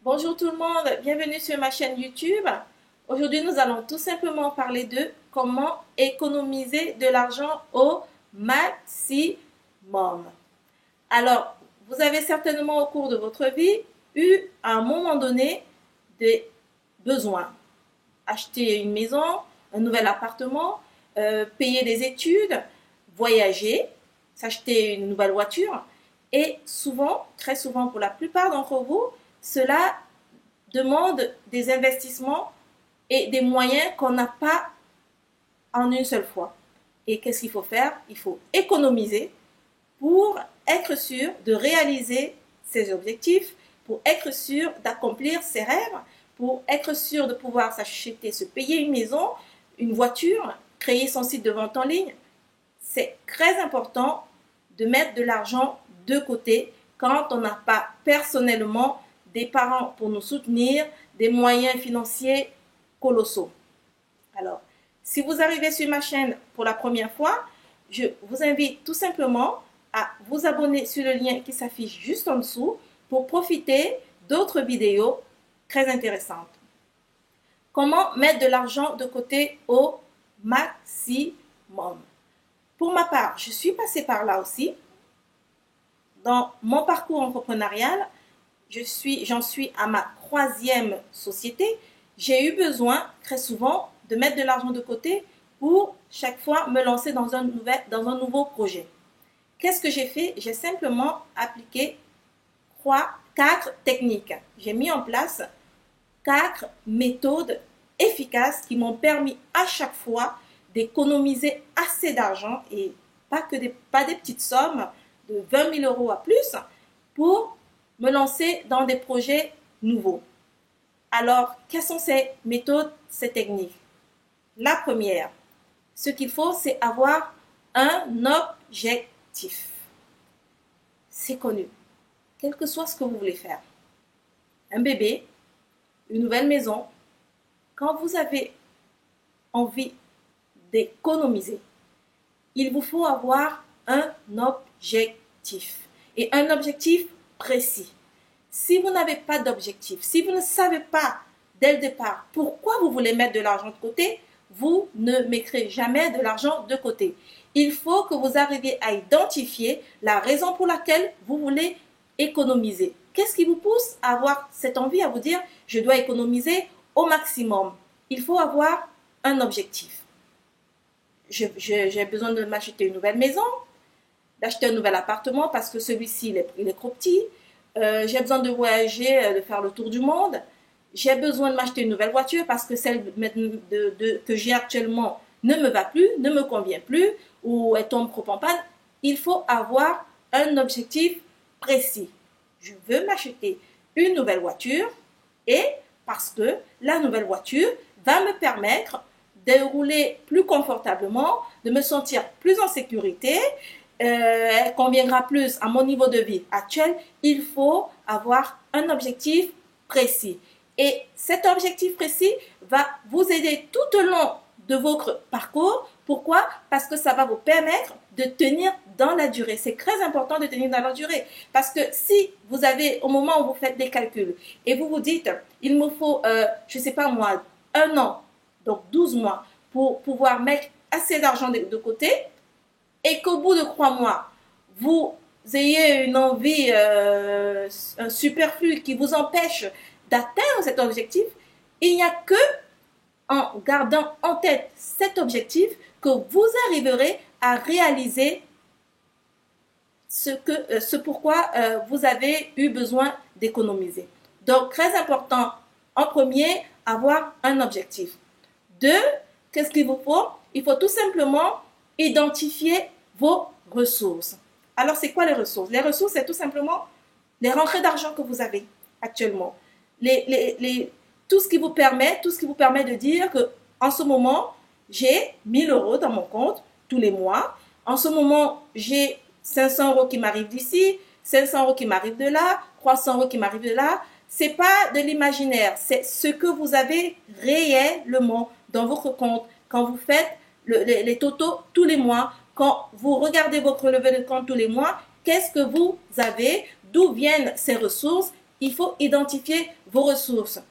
Bonjour tout le monde, bienvenue sur ma chaîne YouTube. Aujourd'hui, nous allons tout simplement parler de comment économiser de l'argent au maximum. Alors, vous avez certainement au cours de votre vie eu à un moment donné des besoins. Acheter une maison, un nouvel appartement, payer des études, voyager, s'acheter une nouvelle voiture. Et souvent, très souvent pour la plupart d'entre vous, cela demande des investissements et des moyens qu'on n'a pas en une seule fois. Et qu'est-ce qu'il faut faire? Il faut économiser pour être sûr de réaliser ses objectifs, pour être sûr d'accomplir ses rêves, pour être sûr de pouvoir s'acheter, se payer une maison, une voiture, créer son site de vente en ligne. C'est très important de mettre de l'argent de côté quand on n'a pas personnellement des parents pour nous soutenir, des moyens financiers colossaux. Alors, si vous arrivez sur ma chaîne pour la première fois, je vous invite tout simplement à vous abonner sur le lien qui s'affiche juste en dessous pour profiter d'autres vidéos très intéressantes. Comment mettre de l'argent de côté au maximum? Pour ma part, je suis passée par là aussi. Dans mon parcours entrepreneurial, j'en suis à ma 3e société. J'ai eu besoin très souvent de mettre de l'argent de côté pour chaque fois me lancer dans un nouveau projet. Qu'est-ce que j'ai fait? J'ai simplement appliqué 4 techniques. J'ai mis en place 4 méthodes efficaces qui m'ont permis à chaque fois d'économiser assez d'argent et pas des petites sommes de 20 000 euros à plus pour me lancer dans des projets nouveaux. Alors, quelles sont ces méthodes, ces techniques? La première, ce qu'il faut, c'est avoir un objectif. C'est connu, quel que soit ce que vous voulez faire. Un bébé, une nouvelle maison, quand vous avez envie d'économiser, il vous faut avoir un objectif. Et un objectif précis. Si vous n'avez pas d'objectif, si vous ne savez pas dès le départ pourquoi vous voulez mettre de l'argent de côté, vous ne mettrez jamais de l'argent de côté. Il faut que vous arriviez à identifier la raison pour laquelle vous voulez économiser. Qu'est-ce qui vous pousse à avoir cette envie, à vous dire je dois économiser au maximum? Il faut avoir un objectif. J'ai besoin de m'acheter une nouvelle maison, d'acheter un nouvel appartement parce que celui-ci il est trop petit. J'ai besoin de voyager, de faire le tour du monde. J'ai besoin de m'acheter une nouvelle voiture parce que celle que j'ai actuellement ne me va plus, ne me convient plus ou elle tombe trop en panne. Il faut avoir un objectif précis. Je veux m'acheter une nouvelle voiture et parce que la nouvelle voiture va me permettre de rouler plus confortablement, de me sentir plus en sécurité, elle conviendra plus à mon niveau de vie actuel. Il faut avoir un objectif précis. Et cet objectif précis va vous aider tout au long de votre parcours. Pourquoi? Parce que ça va vous permettre de tenir dans la durée. C'est très important de tenir dans la durée. Parce que si vous avez, au moment où vous faites des calculs, et vous vous dites, il me faut, je ne sais pas moi, 1 an, donc 12 mois, pour pouvoir mettre assez d'argent de côté, et qu'au bout de 3 mois, vous ayez une envie, un superflu qui vous empêche d'atteindre cet objectif, il n'y a que en gardant en tête cet objectif que vous arriverez à réaliser ce pourquoi vous avez eu besoin d'économiser. Donc, très important, en premier, avoir un objectif. 2, qu'est-ce qu'il vous faut? Il faut tout simplement identifier vos ressources. Alors, c'est quoi les ressources? Les ressources, c'est tout simplement les rentrées d'argent que vous avez actuellement. Tout ce qui vous permet de dire que en ce moment, j'ai 1 000 euros dans mon compte tous les mois. En ce moment, j'ai 500 euros qui m'arrivent d'ici, 500 euros qui m'arrivent de là, 300 euros qui m'arrivent de là. C'est pas de l'imaginaire, c'est ce que vous avez réellement dans votre compte quand vous faites les totaux tous les mois, quand vous regardez votre relevé de compte tous les mois, qu'est-ce que vous avez, d'où viennent ces ressources il faut identifier vos ressources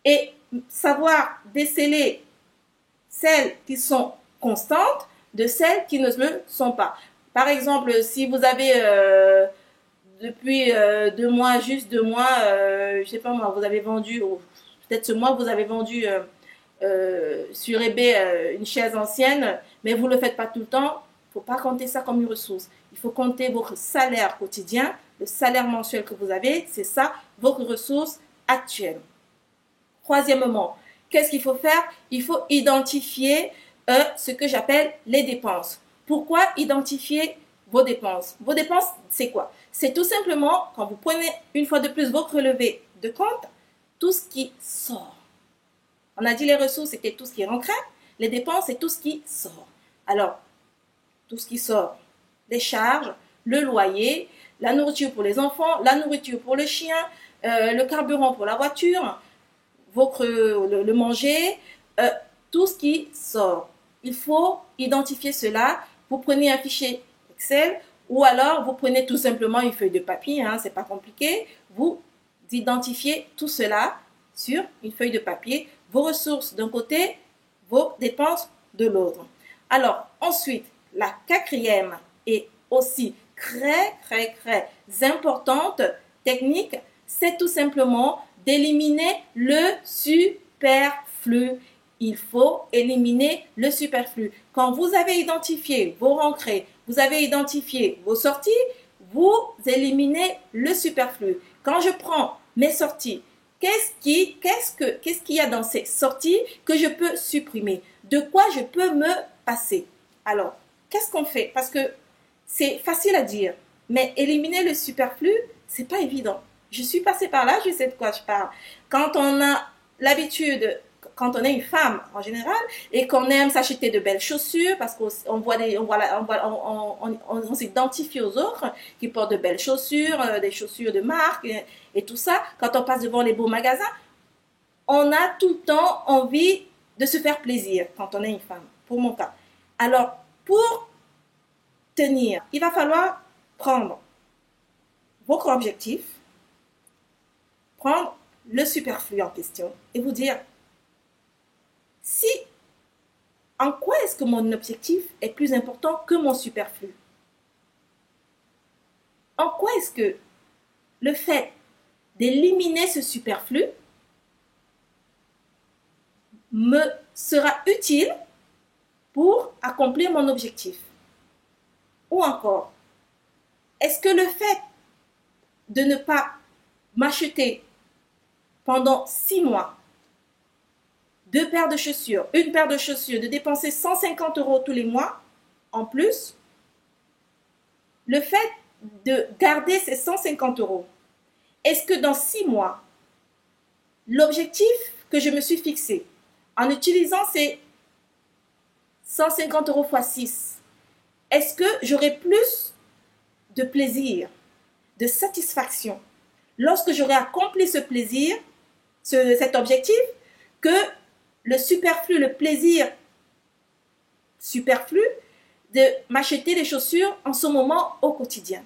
et savoir déceler celles qui sont constantes de celles qui ne le sont pas. Par exemple, si vous avez depuis 2 mois, juste 2 mois, je sais pas moi, vous avez vendu, peut-être ce mois, vous avez vendu sur eBay une chaise ancienne, mais vous ne le faites pas tout le temps, il ne faut pas compter ça comme une ressource. Il faut compter votre salaire quotidien, le salaire mensuel que vous avez, c'est ça, votre ressource actuelle. Troisièmement, qu'est-ce qu'il faut faire? Il faut identifier ce que j'appelle les dépenses. Pourquoi identifier vos dépenses? Vos dépenses, c'est quoi? C'est tout simplement, quand vous prenez une fois de plus votre relevé de compte, tout ce qui sort. On a dit les ressources, c'était tout ce qui rentrait. Les dépenses, c'est tout ce qui sort. Alors, tout ce qui sort, les charges, le loyer, la nourriture pour les enfants, la nourriture pour le chien, le carburant pour la voiture, le manger, tout ce qui sort. Il faut identifier cela. Vous prenez un fichier Excel ou alors vous prenez tout simplement une feuille de papier, hein, c'est pas compliqué. Vous identifiez tout cela sur une feuille de papier, vos ressources d'un côté, vos dépenses de l'autre. Alors, ensuite, la quatrième et aussi très importante technique, c'est tout simplement d'éliminer le superflu. Il faut éliminer le superflu. Quand vous avez identifié vos rentrées, vous avez identifié vos sorties, vous éliminez le superflu. Quand je prends mes sorties, qu'est-ce qu'il y a dans ces sorties que je peux supprimer? De quoi je peux me passer? Alors, qu'est-ce qu'on fait? Parce que c'est facile à dire, mais éliminer le superflu, c'est pas évident. Je suis passée par là, je sais de quoi je parle. Quand on a l'habitude, quand on est une femme en général, et qu'on aime s'acheter de belles chaussures, parce qu'on on s'identifie aux autres qui portent de belles chaussures, des chaussures de marque et tout ça, quand on passe devant les beaux magasins, on a tout le temps envie de se faire plaisir quand on est une femme, pour mon cas. Alors, pour tenir, il va falloir prendre votre objectif, prendre le superflu en question et vous dire en quoi est-ce que mon objectif est plus important que mon superflu? En quoi est-ce que le fait d'éliminer ce superflu me sera utile pour accomplir mon objectif? Ou encore, est-ce que le fait de ne pas m'acheter pendant 6 mois 2 paires de chaussures, une paire de chaussures, de dépenser 150 € tous les mois en plus, le fait de garder ces 150 €, est-ce que dans 6 mois, l'objectif que je me suis fixé, en utilisant ces 150 € x 6, est-ce que j'aurai plus de plaisir, de satisfaction, lorsque j'aurai accompli ce plaisir, cet objectif, que le superflu, le plaisir superflu de m'acheter des chaussures en ce moment au quotidien?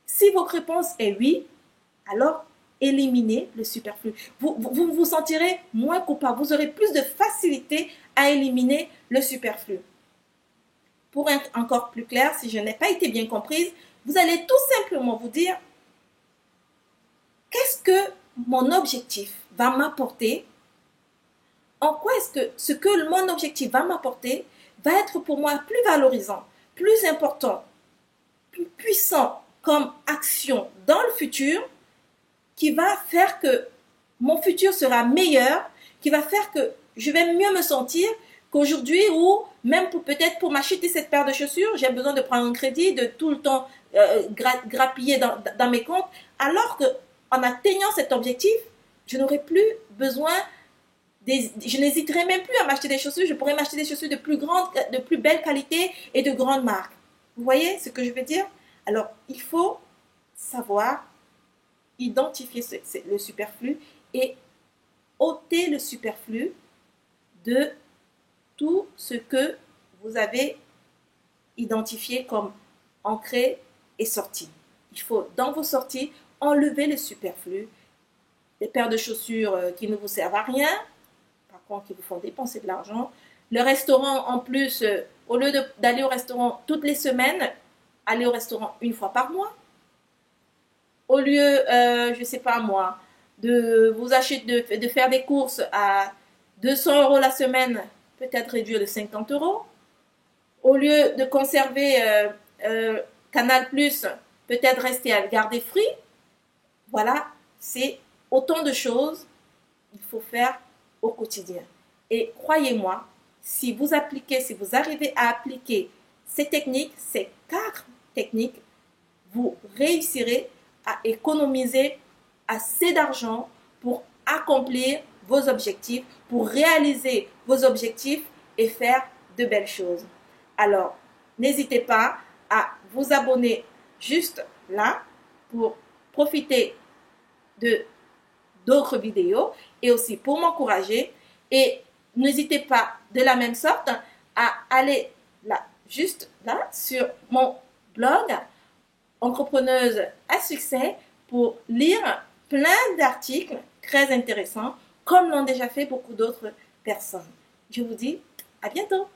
Si votre réponse est oui, alors éliminez le superflu. Vous vous sentirez moins coupable, vous aurez plus de facilité à éliminer le superflu. Pour être encore plus clair, si je n'ai pas été bien comprise, vous allez tout simplement vous dire qu'est-ce que mon objectif va m'apporter? En quoi est-ce que ce que mon objectif va m'apporter va être pour moi plus valorisant, plus important, plus puissant comme action dans le futur, qui va faire que mon futur sera meilleur, qui va faire que je vais mieux me sentir qu'aujourd'hui, ou même peut-être pour m'acheter cette paire de chaussures, j'ai besoin de prendre un crédit, de tout le temps grappiller dans mes comptes, alors qu'en atteignant cet objectif, je n'aurai plus besoin, je n'hésiterai même plus à m'acheter des chaussures, je pourrais m'acheter des chaussures de plus belle qualité et de grande marque. Vous voyez ce que je veux dire? Alors, il faut savoir identifier le superflu et ôter le superflu de tout ce que vous avez identifié comme entrée et sortie. Il faut, dans vos sorties, enlever le superflu des paires de chaussures qui ne vous servent à rien, par contre qui vous font dépenser de l'argent. Le restaurant en plus, au lieu d'aller au restaurant toutes les semaines, allez au restaurant une fois par mois. Au lieu, je ne sais pas moi, de vous acheter, de faire des courses à 200 € la semaine, peut-être réduire de 50 €. Au lieu de conserver Canal+, peut-être rester à le garder free. Voilà, c'est autant de choses qu'il faut faire au quotidien. Et croyez-moi, si vous arrivez à appliquer ces techniques, ces 4 techniques, vous réussirez à économiser assez d'argent pour accomplir vos objectifs, pour réaliser vos objectifs et faire de belles choses. Alors, n'hésitez pas à vous abonner juste là pour profiter de d'autres vidéos et aussi pour m'encourager. Et n'hésitez pas de la même sorte à aller là, juste là, sur mon blog Entrepreneuse à succès pour lire plein d'articles très intéressants comme l'ont déjà fait beaucoup d'autres personnes. Je vous dis à bientôt.